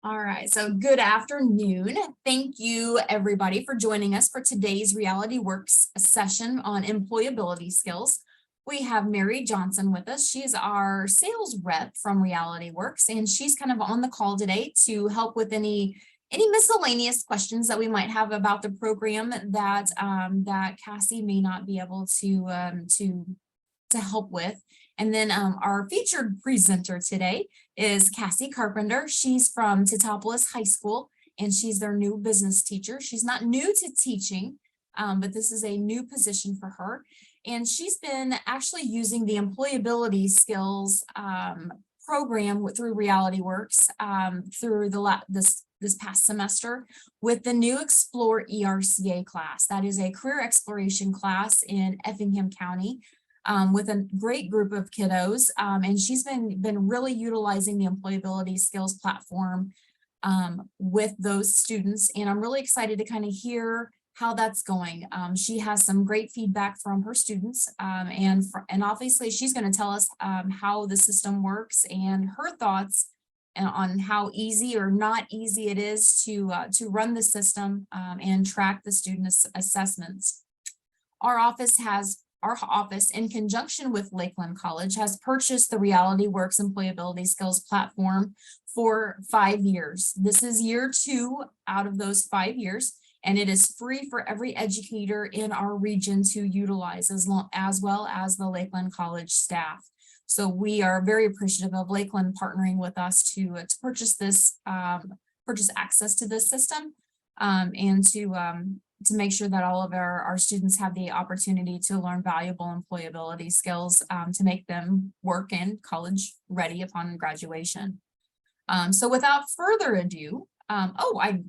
All right, so good afternoon. Thank you, everybody, for joining us for today's RealityWorks session on employability skills. We have Mary Johnson with us. She is our sales rep from RealityWorks, and she's kind of on the call today to help with any miscellaneous questions that we might have about the program that that Cassie may not be able to help with. And then our featured presenter today is Cassie Carpenter. She's from Teutopolis High School, and she's their new business teacher. She's not new to teaching, but this is a new position for her. And she's been actually using the employability skills program through RealityWorks through this past semester with the new Explore ERCA class. That is a career exploration class in Effingham County. With a great group of kiddos, and she's been really utilizing the employability skills platform with those students, and I'm really excited to kind of hear how that's going. She has some great feedback from her students, and obviously she's going to tell us how the system works and her thoughts on how easy or not easy it is to run the system and track the student assessments. Our office, in conjunction with Lakeland College, has purchased the RealityWorks Employability Skills platform for 5 years. This is year 2 out of those 5 years, and it is free for every educator in our region to utilize, as well as the Lakeland College staff. So we are very appreciative of Lakeland partnering with us to purchase this, purchase access to this system, and to make sure that all of our students have the opportunity to learn valuable employability skills to make them work and college ready upon graduation. So without further ado, I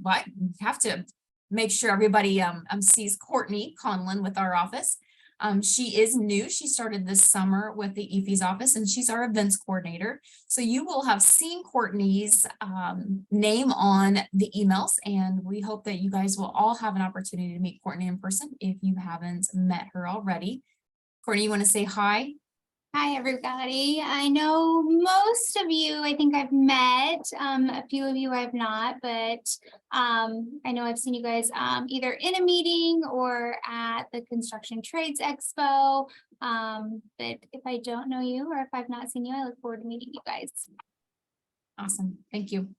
have to make sure everybody sees Courtney Conlon with our office. She is new. She started this summer with the EFE's office, and she's our events coordinator. So you will have seen Courtney's name on the emails, and we hope that you guys will all have an opportunity to meet Courtney in person if you haven't met her already. Courtney, you want to say hi? Hi, everybody. I know most of you, I think I've met, a few of you I've not, but I know I've seen you guys either in a meeting or at the Construction Trades Expo. But if I don't know you or if I've not seen you, I look forward to meeting you guys. Awesome. Thank you.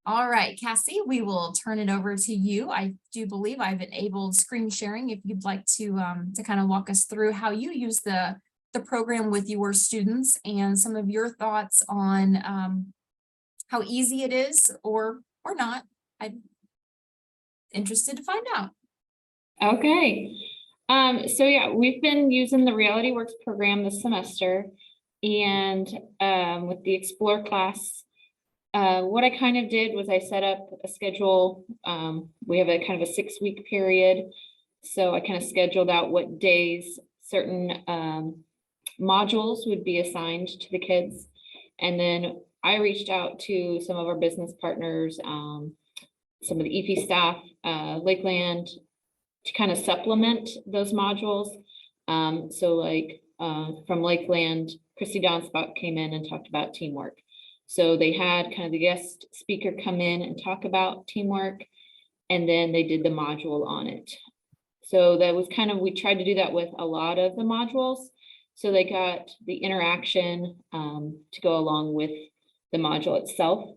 All right, Cassie, we will turn it over to you. I do believe I've enabled screen sharing if you'd like to kind of walk us through how you use the program with your students and some of your thoughts on how easy it is or not. I'm interested to find out. Okay. So yeah, we've been using the RealityWorks program this semester, and with the Explore class, what I kind of did was I set up a schedule. We have a kind of a 6-week period. So I kind of scheduled out what days certain modules would be assigned to the kids. And then I reached out to some of our business partners, some of the EFE staff, Lakeland, to kind of supplement those modules. So like from Lakeland, Christy Donspot came in and talked about teamwork. So they had kind of the guest speaker come in and talk about teamwork, and then they did the module on it. So that was kind of, we tried to do that with a lot of the modules. So they got the interaction to go along with the module itself.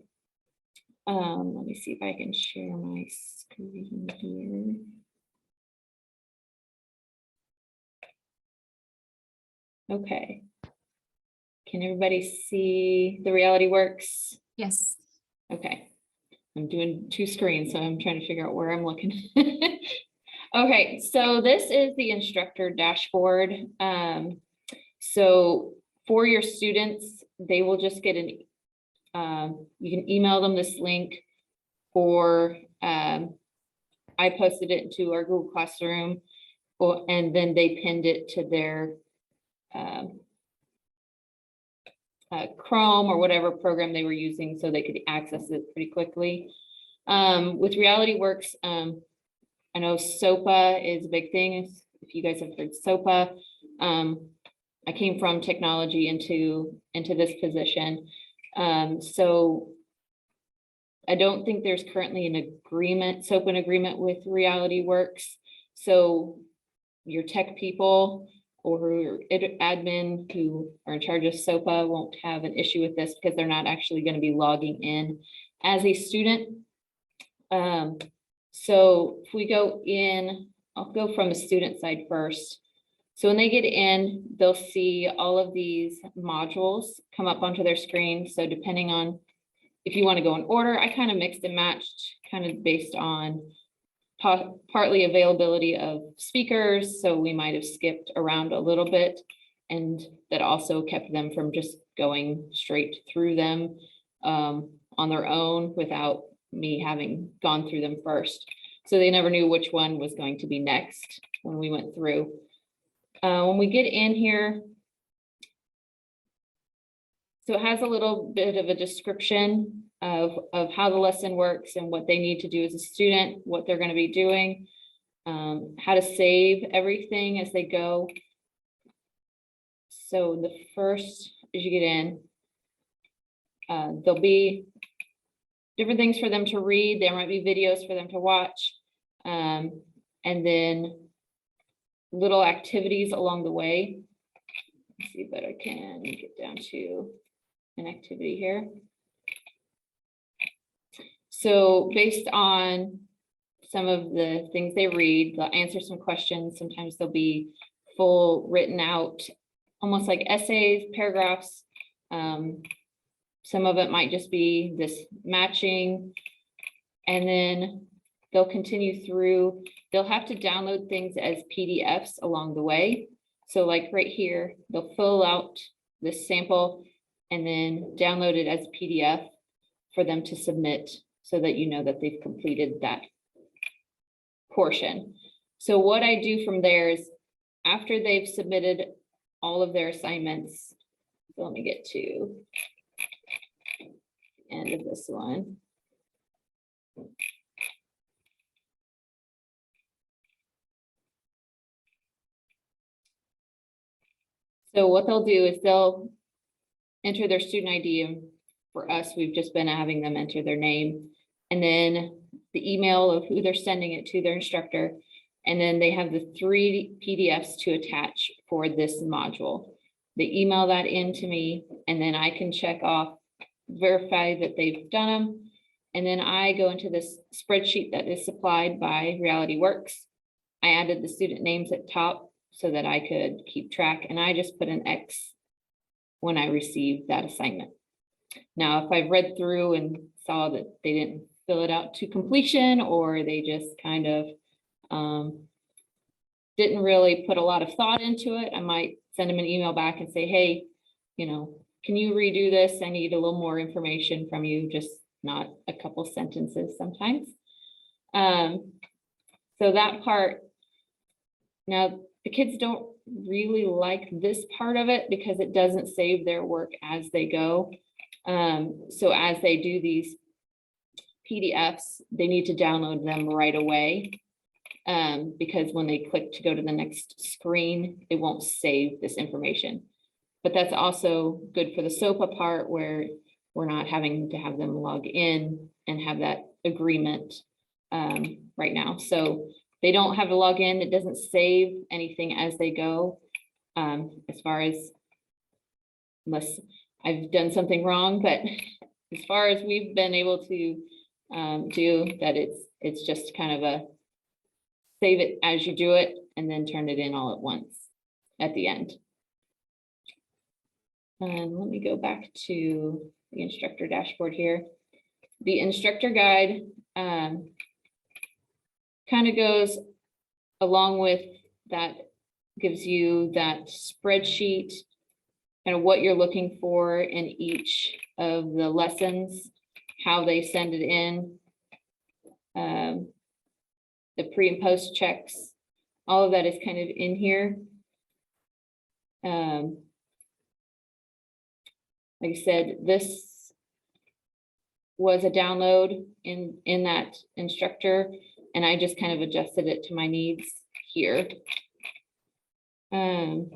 Let me see if I can share my screen here. Okay. Can everybody see the RealityWorks? Yes. Okay. I'm doing 2 screens, so I'm trying to figure out where I'm looking. Okay, so this is the instructor dashboard. So for your students, they will just get an, you can email them this link, or I posted it into our Google Classroom, and then they pinned it to their Chrome or whatever program they were using, so they could access it pretty quickly. With RealityWorks, I know SOPA is a big thing. If you guys have heard SOPA, I came from technology into this position. So I don't think there's currently an agreement, SOPA agreement with RealityWorks. So your tech people or your admin who are in charge of SOPA won't have an issue with this because they're not actually going to be logging in as a student. So if we go in, I'll go from the student side first. So when they get in, they'll see all of these modules come up onto their screen. So depending on if you want to go in order, I kind of mixed and matched kind of based on partly availability of speakers. So we might have skipped around a little bit, and that also kept them from just going straight through them on their own without me having gone through them first. So they never knew which one was going to be next when we went through. When we get in here, so it has a little bit of a description of how the lesson works and what they need to do as a student, what they're going to be doing, how to save everything as they go. So the first, as you get in, there'll be different things for them to read. There might be videos for them to watch, and then little activities along the way. Let's see, but I can get down to an activity here. So based on some of the things they read, they'll answer some questions. Sometimes they'll be full written out, almost like essays, paragraphs. Some of it might just be this matching, and then they'll continue through. They'll have to download things as PDFs along the way. So like right here, they'll fill out this sample and then download it as a PDF for them to submit so that you know that they've completed that portion. So what I do from there is after they've submitted all of their assignments, so let me get to the end of this one. So what they'll do is they'll enter their student ID. And for us, we've just been having them enter their name and then the email of who they're sending it to, their instructor. And then they have the 3 PDFs to attach for this module. They email that in to me, and then I can check off, verify that they've done them. And then I go into this spreadsheet that is supplied by RealityWorks. I added the student names at top so that I could keep track, and I just put an X when I received that assignment. Now, if I've read through and saw that they didn't fill it out to completion, or they just kind of didn't really put a lot of thought into it, I might send them an email back and say, hey, you know, can you redo this? I need a little more information from you, just not a couple sentences sometimes. So that part, now the kids don't really like this part of it because it doesn't save their work as they go. So as they do these PDFs, they need to download them right away, because when they click to go to the next screen, it won't save this information. But that's also good for the SOPA part where we're not having to have them log in and have that agreement right now. So they don't have to log in. It doesn't save anything as they go, as far as, unless I've done something wrong, but as far as we've been able to do that, it's just kind of a save it as you do it and then turn it in all at once at the end. And let me go back to the instructor dashboard here. The instructor guide kind of goes along with that, gives you that spreadsheet and what you're looking for in each of the lessons, how they send it in, the pre and post checks, all of that is kind of in here. Like I said, this was a download in that instructor, and I just kind of adjusted it to my needs here. Trying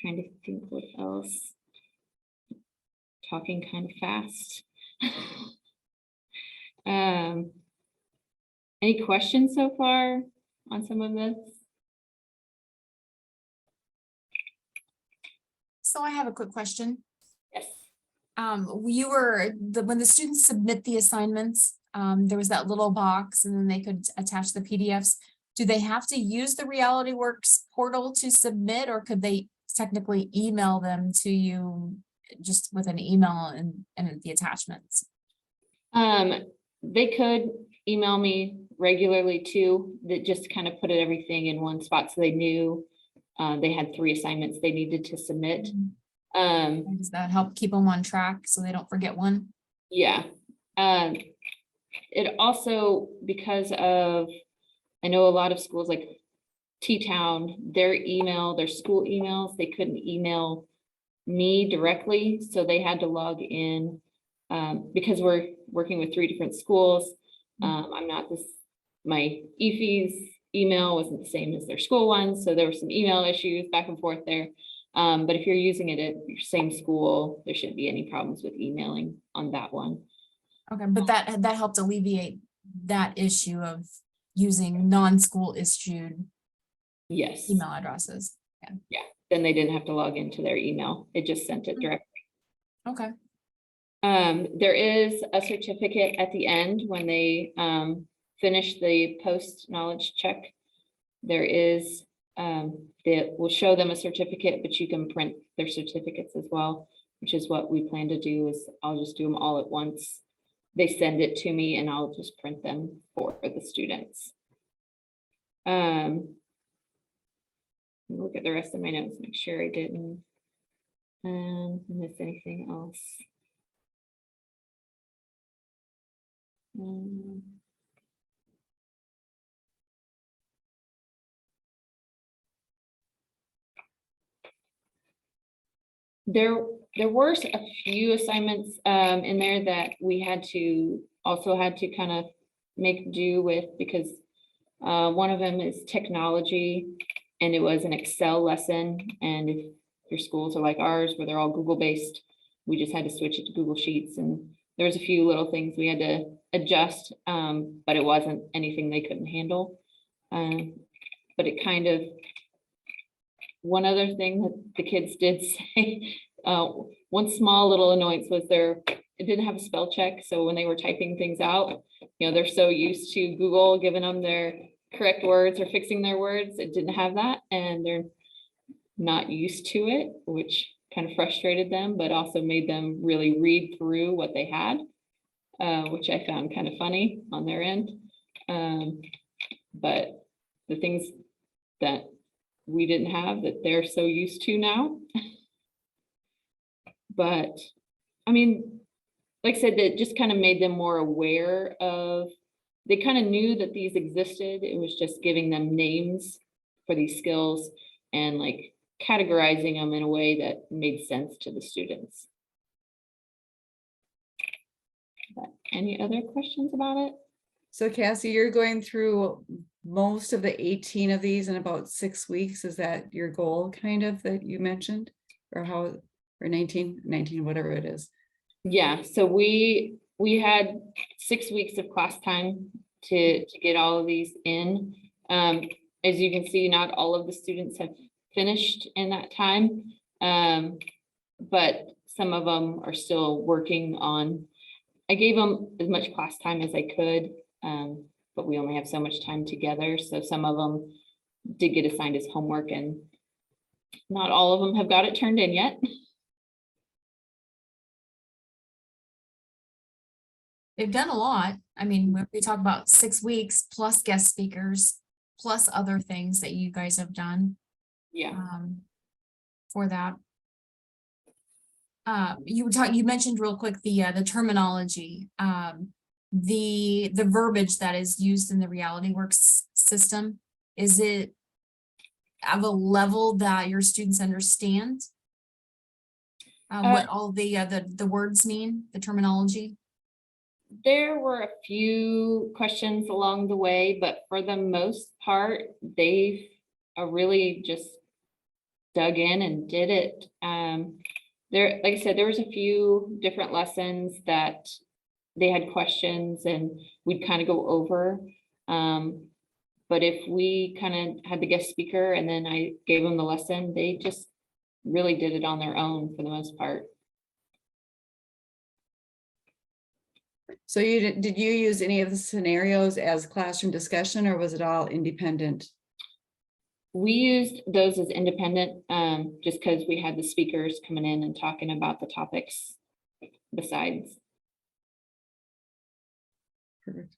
to think what else. Talking kind of fast. Any questions so far on some of this? So I have a quick question. Yes. When the students submit the assignments, there was that little box and then they could attach the PDFs. Do they have to use the RealityWorks portal to submit, or could they technically email them to you just with an email and the attachments? They could email me regularly too, that just kind of put everything in one spot so they knew they had 3 assignments they needed to submit. And does that help keep them on track so they don't forget one? Yeah. It also, because of, I know a lot of schools like T-Town, their school emails, they couldn't email me directly, so they had to log in because we're working with 3 different schools. I'm not my EFE's email wasn't the same as their school one, so there were some email issues back and forth there. But if you're using it at your same school, there shouldn't be any problems with emailing on that one. Okay, but that helped alleviate that issue of using non-school issued Yes. email addresses. Yeah. Then they didn't have to log into their email. It just sent it directly. Okay. There is a certificate at the end when they finish the post knowledge check. There is, it will show them a certificate, but you can print their certificates as well, which is what we plan to do. Is I'll just do them all at once. They send it to me and I'll just print them for the students. Look at the rest of my notes, make sure I didn't miss anything else. There were a few assignments in there that we had to kind of make do with, because one of them is technology, and it was an Excel lesson. And if your schools are like ours, where they're all Google based, we just had to switch it to Google Sheets. And there was a few little things we had to adjust, but it wasn't anything they couldn't handle. But it kind of, one other thing that the kids did say, one small little annoyance was it didn't have a spell check. So when they were typing things out, they're so used to Google giving them their correct words or fixing their words, it didn't have that, and they're not used to it, which kind of frustrated them, but also made them really read through what they had, which I found kind of funny on their end. But the things that we didn't have that they're so used to now. But I mean, like I said, that just kind of made them more aware of, they kind of knew that these existed. It was just giving them names for these skills and like categorizing them in a way that made sense to the students. But any other questions about it? So Cassie, you're going through most of the 18 of these in about 6 weeks. Is that your goal kind of that you mentioned, or how, or 19, whatever it is? Yeah, so we had 6 weeks of class time to get all of these in. As you can see, not all of the students have finished in that time, but some of them are still working on. I gave them as much class time as I could, but we only have so much time together. So some of them did get assigned as homework, and not all of them have got it turned in yet. They've done a lot. I mean, when we talk about 6 weeks plus guest speakers, plus other things that you guys have done. Yeah. For that. You mentioned real quick the terminology, the verbiage that is used in the RealityWorks system. Is it of a level that your students understand what all the words mean, the terminology? There were a few questions along the way, but for the most part, they've really just dug in and did it. There, like I said, there was a few different lessons that they had questions and we'd kind of go over. But if we kind of had the guest speaker and then I gave them the lesson, they just really did it on their own for the most part. So did you use any of the scenarios as classroom discussion, or was it all independent? We used those as independent, just because we had the speakers coming in and talking about the topics besides. Perfect.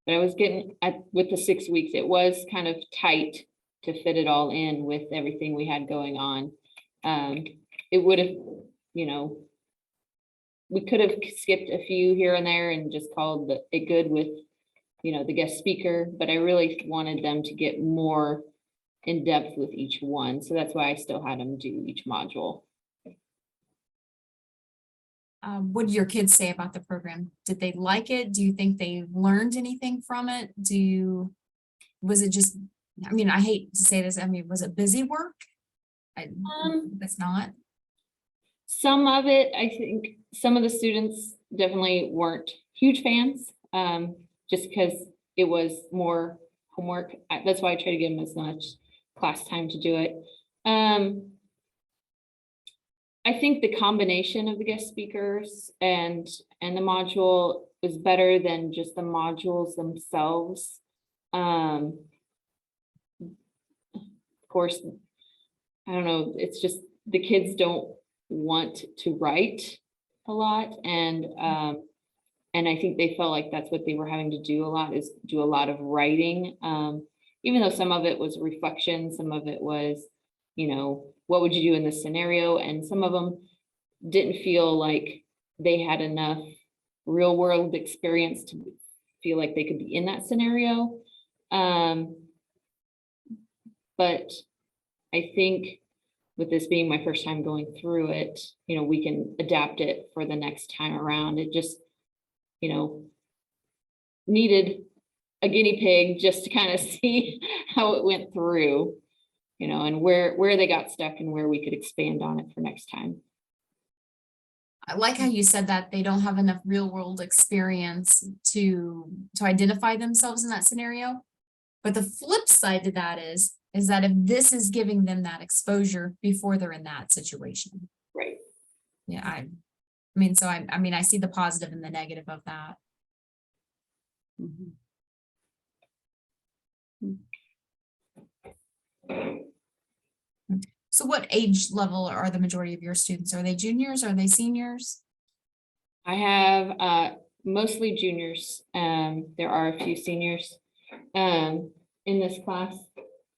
But I was getting with the 6 weeks, it was kind of tight to fit it all in with everything we had going on. It would have, you know, we could have skipped a few here and there and just called it good with, you know, the guest speaker, but I really wanted them to get more in depth with each one. So that's why I still had them do each module. What did your kids say about the program? Did they like it? Do you think they learned anything from it? Was it just, I mean, I hate to say this, I mean, was it busy work? It's not. Some of it, I think some of the students definitely weren't huge fans, just because it was more homework. That's why I try to give them as much class time to do it. I think the combination of the guest speakers and the module is better than just the modules themselves. Of course, I don't know, it's just the kids don't want to write a lot, and I think they felt like that's what they were having to do a lot, is do a lot of writing, even though some of it was reflection, some of it was, you know, what would you do in this scenario, and some of them didn't feel like they had enough real world experience to feel like they could be in that scenario. But I think with this being my first time going through it, you know, we can adapt it for the next time around. It just, you know, needed a guinea pig just to kind of see how it went through, you know, and where they got stuck and where we could expand on it for next time. I like how you said that they don't have enough real world experience to identify themselves in that scenario. But the flip side to that is that if this is giving them that exposure before they're in that situation. Right. Yeah, I mean, so I mean, I see the positive and the negative of that. Mhm. So what age level are the majority of your students? Are they juniors? Are they seniors? I have mostly juniors. There are a few seniors in this class,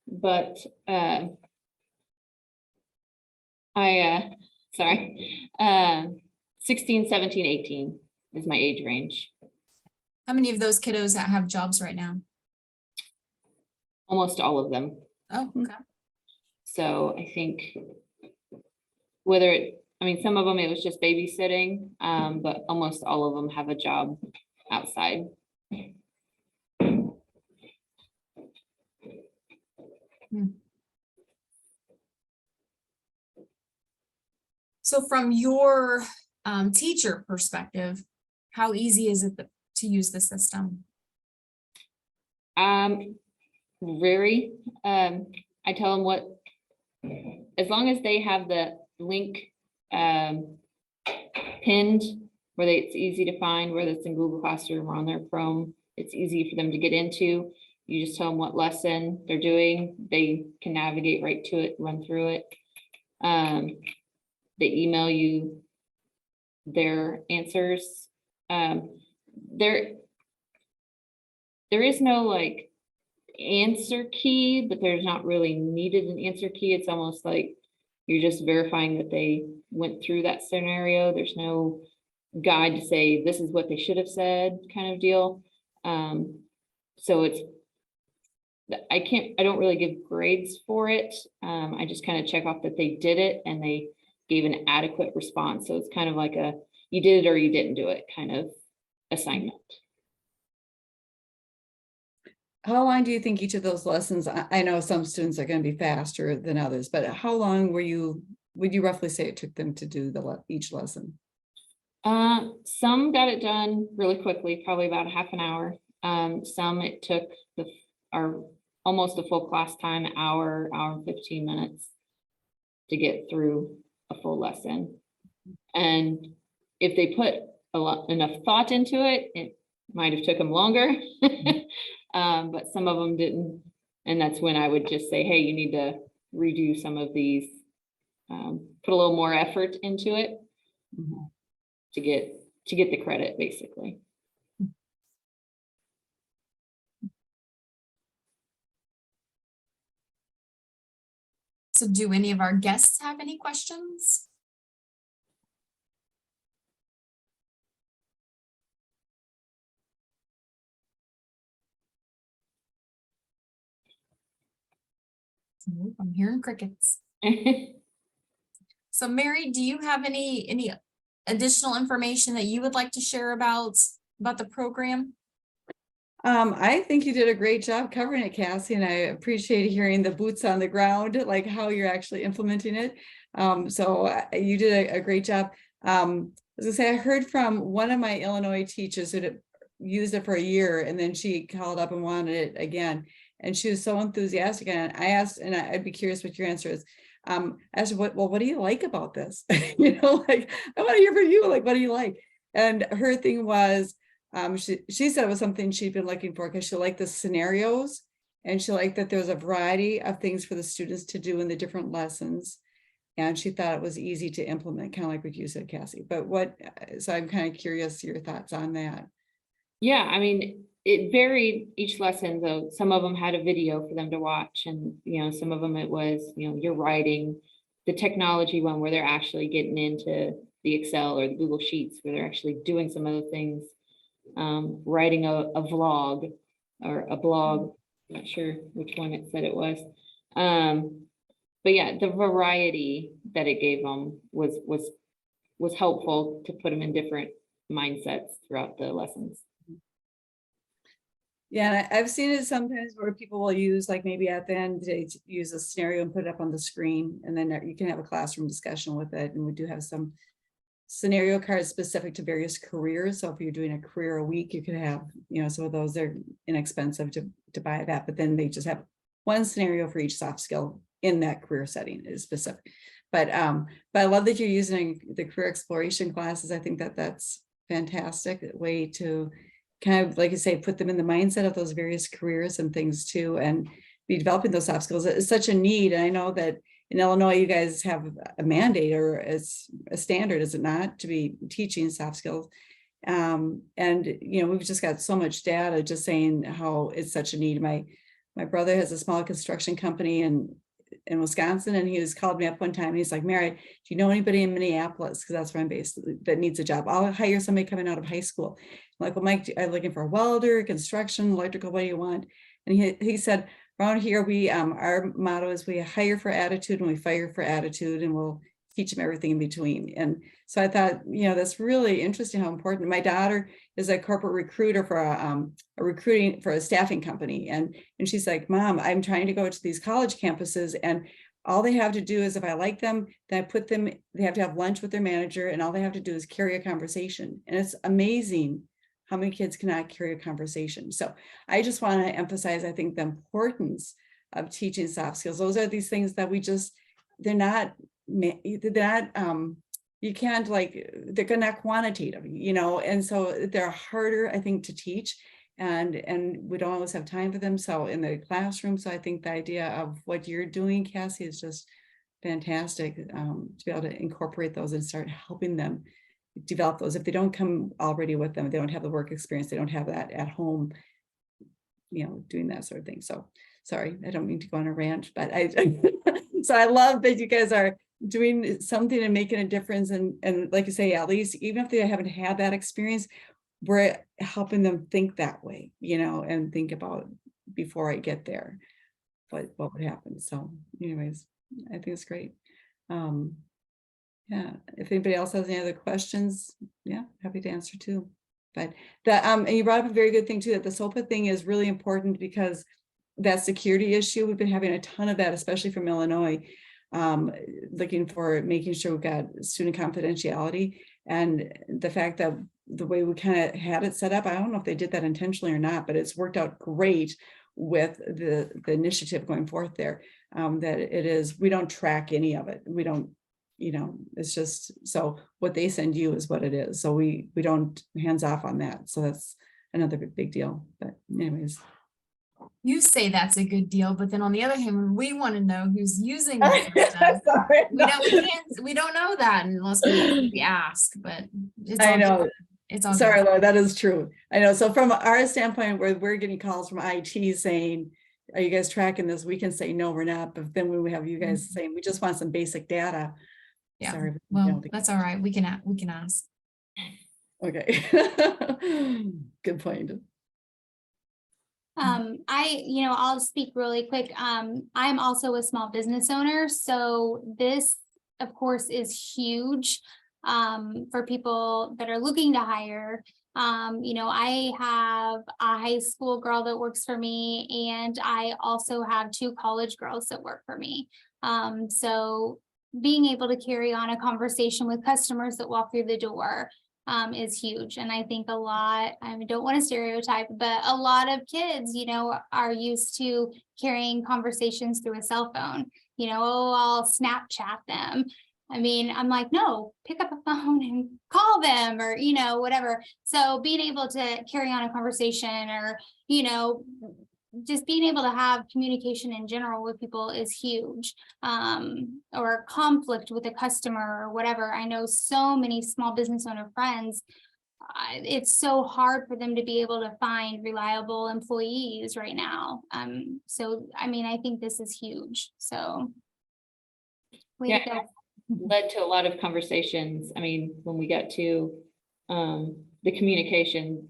but sorry, 16, 17, 18 is my age range. How many of those kiddos that have jobs right now? Almost all of them. Oh, okay. So I think I mean, some of them, it was just babysitting, but almost all of them have a job outside. So from your teacher perspective, how easy is it to use the system? Very, I tell them as long as they have the link pinned where it's easy to find, whether it's in Google Classroom or on their Chrome, it's easy for them to get into. You just tell them what lesson they're doing. They can navigate right to it, run through it. They email you their answers. There is no like answer key, but there's not really needed an answer key. It's almost like you're just verifying that they went through that scenario. There's no guide to say this is what they should have said kind of deal. So I don't really give grades for it. I just kind of check off that they did it and they gave an adequate response. So it's kind of like a you did it or you didn't do it kind of assignment. How long do you think each of those lessons, I know some students are going to be faster than others, but how long were you would you roughly say it took them to do each lesson? Some got it done really quickly, probably about half an hour. Some it took our almost a full class time, hour and 15 minutes to get through a full lesson. And if they put enough thought into it, it might have took them longer. But some of them didn't. And that's when I would just say, hey, you need to redo some of these, put a little more effort into it to get the credit, basically. So do any of our guests have any questions? Nope, I'm hearing crickets. So Mary, do you have any additional information that you would like to share about the program? I think you did a great job covering it, Cassie, and I appreciate hearing the boots on the ground, like how you're actually implementing it. So you did a great job. As I say, I heard from one of my Illinois teachers who used it for a year, and then she called up and wanted it again. And she was so enthusiastic. And I asked, and I'd be curious what your answer is. I asked, what do you like about this? Like, I want to hear from you. Like, what do you like? And her thing was, she said it was something she'd been looking for because she liked the scenarios, and she liked that there's a variety of things for the students to do in the different lessons. And she thought it was easy to implement, kind of like what you said, Cassie. But so I'm kind of curious your thoughts on that. Yeah, I mean, it varied each lesson, though. Some of them had a video for them to watch, and some of them it was, you're writing. The technology one where they're actually getting into the Excel or the Google Sheets, where they're actually doing some other things, writing a vlog or a blog. Not sure which one it said it was. But yeah, the variety that it gave them was helpful to put them in different mindsets throughout the lessons. Yeah, I've seen it sometimes where people will use, like, maybe at the end they use a scenario and put it up on the screen, and then you can have a classroom discussion with it. And we do have some scenario cards specific to various careers. So if you're doing a career a week, you could have, some of those. They're inexpensive to buy that, but then they just have one scenario for each soft skill in that career setting is specific. But I love that you're using the career exploration classes. I think that's fantastic way to kind of, like you say, put them in the mindset of those various careers and things too, and be developing those soft skills. It's such a need. And I know that in Illinois, you guys have a mandate, or it's a standard, is it not, to be teaching soft skills? And we've just got so much data just saying how it's such a need. My brother has a small construction company in Wisconsin, and he was called me up one time and he's like, Mary, do you know anybody in Minneapolis, because that's where I'm based, that needs a job? I'll hire somebody coming out of high school. I'm like, well, Mike, I'm looking for a welder, construction, electrical, what do you want? And he said, around here, our motto is we hire for attitude and we fire for attitude, and we'll teach them everything in between. And so I thought, that's really interesting how important. My daughter is a corporate recruiter for a staffing company. And she's like, Mom, I'm trying to go to these college campuses, and all they have to do is, if I like them, then I put them, they have to have lunch with their manager, and all they have to do is carry a conversation. And it's amazing how many kids cannot carry a conversation. So I just want to emphasize, I think, the importance of teaching soft skills. Those are these things that they're not, you can't, like, they're not quantitative, and so they're harder, I think, to teach, and we don't always have time for them. So in the classroom, so I think the idea of what you're doing, Cassie, is just fantastic, to be able to incorporate those and start helping them develop those. If they don't come already with them, they don't have the work experience, they don't have that at home, doing that sort of thing. So sorry, I don't mean to go on a rant, but so I love that you guys are doing something and making a difference. And like you say, at least even if they haven't had that experience, we're helping them think that way, and think about, before I get there, what would happen. So anyways, I think it's great. Yeah, if anybody else has any other questions, yeah, happy to answer too. But and you brought up a very good thing too, that the SOPA thing is really important, because that security issue, we've been having a ton of that, especially from Illinois. looking for making sure we've got student confidentiality, and the fact that the way we kind of had it set up, I don't know if they did that intentionally or not, but it's worked out great with the initiative going forth there. That it is, we don't track any of it. We don't, it's just, so what they send you is what it is. So we don't hands off on that. So that's another big deal. But anyways. You say that's a good deal, but then on the other hand, we want to know who's using the system. Sorry, We don't know that unless we ask, but it's I all know. good. It's all Sorry, good. Laura, that is true. I know. So from our standpoint, where we're getting calls from IT saying, are you guys tracking this? We can say, no, we're not. But then when we have you guys saying, we just want some basic data. Yeah. Sorry. Well, that's all right. We can ask. Okay. Good point. I'll speak really quick. I'm also a small business owner, so this, of course, is huge for people that are looking to hire. I have a high school girl that works for me, and I also have 2 college girls that work for me. So being able to carry on a conversation with customers that walk through the door is huge. And I think I don't want to stereotype, but a lot of kids, are used to carrying conversations through a cell phone. I'll Snapchat them. I mean, I'm like, no, pick up a phone and call them, or, whatever. So being able to carry on a conversation, or, just being able to have communication in general with people is huge. Or conflict with a customer or whatever. I know so many small business owner friends, it's so hard for them to be able to find reliable employees right now. So, I think this is huge. So. Yeah, led to a lot of conversations. When we got to the communication,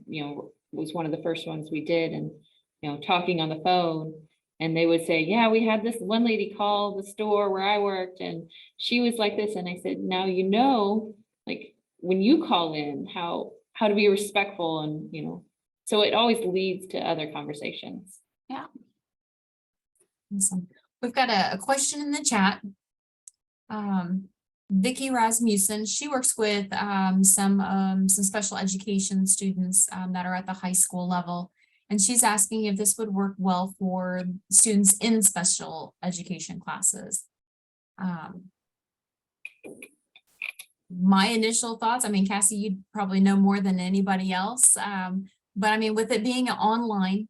was one of the first ones we did, and talking on the phone, and they would say, yeah, we had this one lady call the store where I worked, and she was like this. And I said, now, like when you call in, how to be respectful, and so it always leads to other conversations. Yeah. Awesome. We've got a question in the chat. Vicki Rasmussen, she works with some special education students that are at the high school level. And she's asking if this would work well for students in special education classes. My initial thoughts, Cassie, you'd probably know more than anybody else. But with it being online,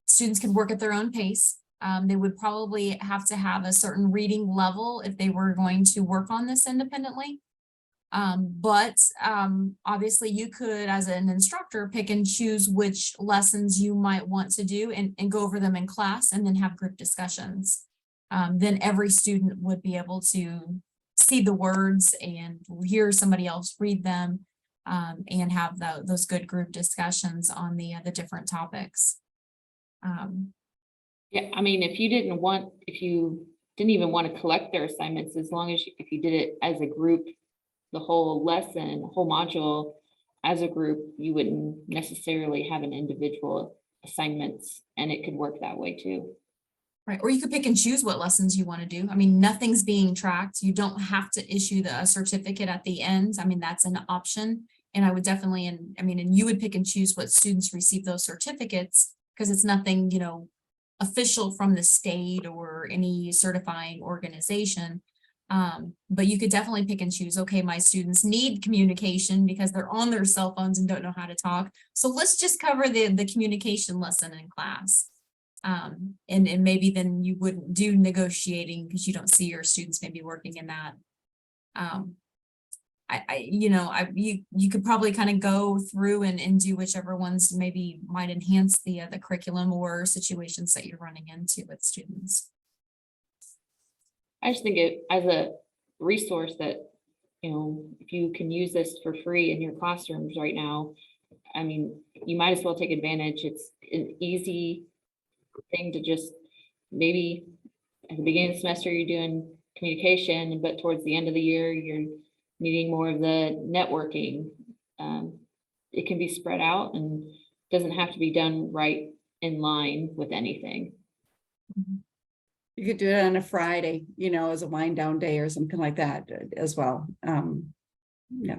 students could work at their own pace. They would probably have to have a certain reading level if they were going to work on this independently. But obviously you could, as an instructor, pick and choose which lessons you might want to do and go over them in class, and then have group discussions. Then every student would be able to see the words and hear somebody else read them, and have those good group discussions on the different topics. Yeah, if you didn't even want to collect their assignments, as long as if you did it as a group, the whole lesson, whole module as a group, you wouldn't necessarily have an individual assignments, and it could work that way too. Right, or you could pick and choose what lessons you want to do. Nothing's being tracked. You don't have to issue the certificate at the end. That's an option. And I would definitely, and you would pick and choose what students receive those certificates, because it's nothing, official from the state or any certifying organization. But you could definitely pick and choose, okay, my students need communication because they're on their cell phones and don't know how to talk. So let's just cover the communication lesson in class. And maybe then you wouldn't do negotiating because you don't see your students maybe working in that. You could probably kind of go through and do whichever ones maybe might enhance the curriculum or situations that you're running into with students. I just think it as a resource that, if you can use this for free in your classrooms right now, you might as well take advantage. It's an easy thing to just, maybe at the beginning of the semester, you're doing communication, but towards the end of the year, you're needing more of the networking. It can be spread out and doesn't have to be done right in line with anything. You could do it on a Friday, as a wind down day or something like that as well. Yeah,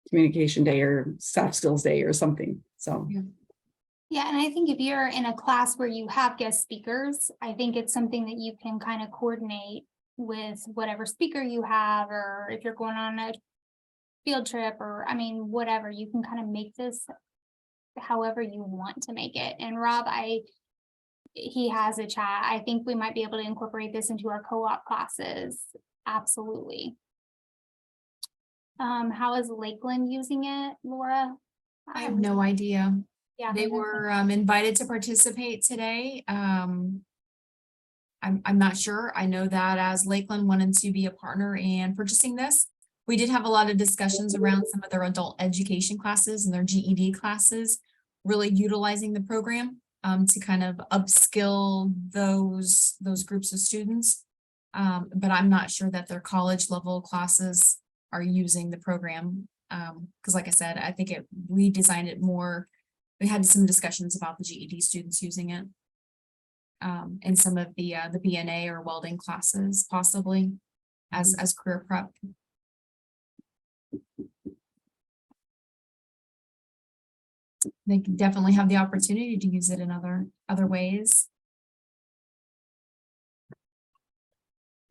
communication day or soft skills day or something. So. Yeah, and I think if you're in a class where you have guest speakers, I think it's something that you can kind of coordinate with whatever speaker you have, or if you're going on a field trip, or whatever, you can kind of make this however you want to make it. And Rob, he has a chat. I think we might be able to incorporate this into our co-op classes. Absolutely. How is Lakeland using it, Laura? I have no idea. Yeah, They were invited to participate today. I'm not sure. I know that as Lakeland wanted to be a partner in purchasing this, we did have a lot of discussions around some of their adult education classes and their GED classes, really utilizing the program to kind of upskill those groups of students. But I'm not sure that their college level classes are using the program. Because like I said, I think we designed it more. We had some discussions about the GED students using it. And some of the BNA or welding classes possibly as career prep. They can definitely have the opportunity to use it in other ways.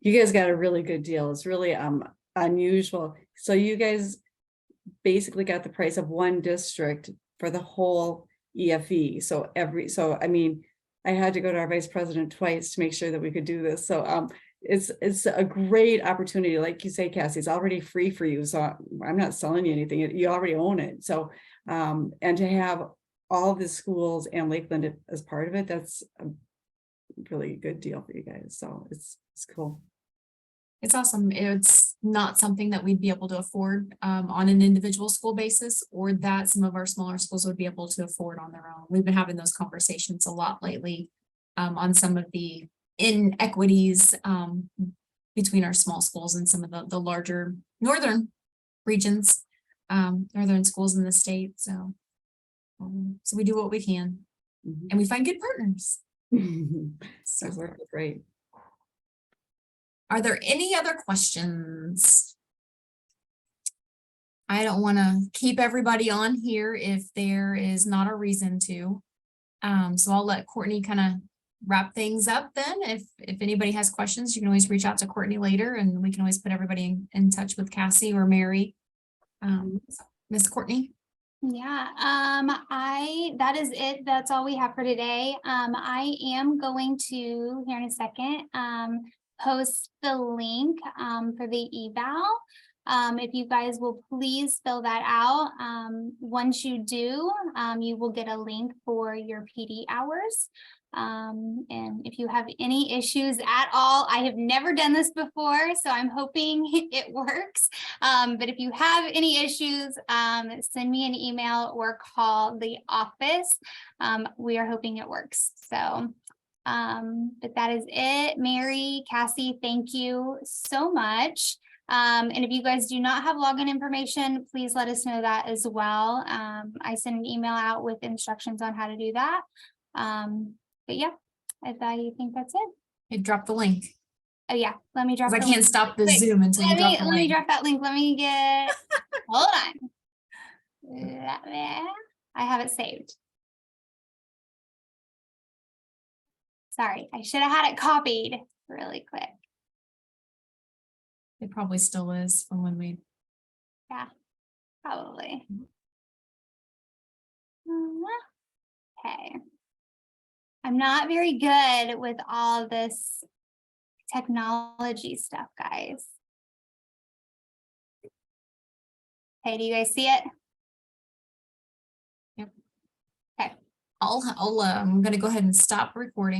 You guys got a really good deal. It's really unusual. So you guys basically got the price of one district for the whole EFE. So I had to go to our vice president twice to make sure that we could do this. So it's a great opportunity. Like you say, Cassie, it's already free for you. So I'm not selling you anything. You already own it. So and to have all of the schools and Lakeland as part of it, that's a really good deal for you guys. So it's cool. It's awesome. It's not something that we'd be able to afford on an individual school basis, or that some of our smaller schools would be able to afford on their own. We've been having those conversations a lot lately on some of the inequities between our small schools and some of the larger northern regions, northern schools in the state. So we do what we can, and we find good partners. So it's great. Are there any other questions? I don't want to keep everybody on here if there is not a reason to. So I'll let Courtney kind of wrap things up then. If anybody has questions, you can always reach out to Courtney later, and we can always put everybody in touch with Cassie or Mary. Miss Courtney? Yeah, that is it. That's all we have for today. I am going to, here in a second, post the link for the eval. If you guys will please fill that out. Once you do, you will get a link for your PD hours. And if you have any issues at all, I have never done this before, so I'm hoping it works. But if you have any issues, send me an email or call the office. We are hoping it works. So but that is it. Mary, Cassie, thank you so much. And if you guys do not have login information, please let us know that as well. I send an email out with instructions on how to do that. But yeah, I think that's it. It dropped the link. Oh yeah, let me drop. I can't stop the Zoom until you drop the link. Let me drop that link. Let me get. Hold on. I have it saved. Sorry, I should have had it copied really quick. It probably still is from when we. Yeah, probably. Okay. I'm not very good with all this technology stuff, guys. Okay, do you guys see it? Yep. Okay. I'm gonna go ahead and stop recording.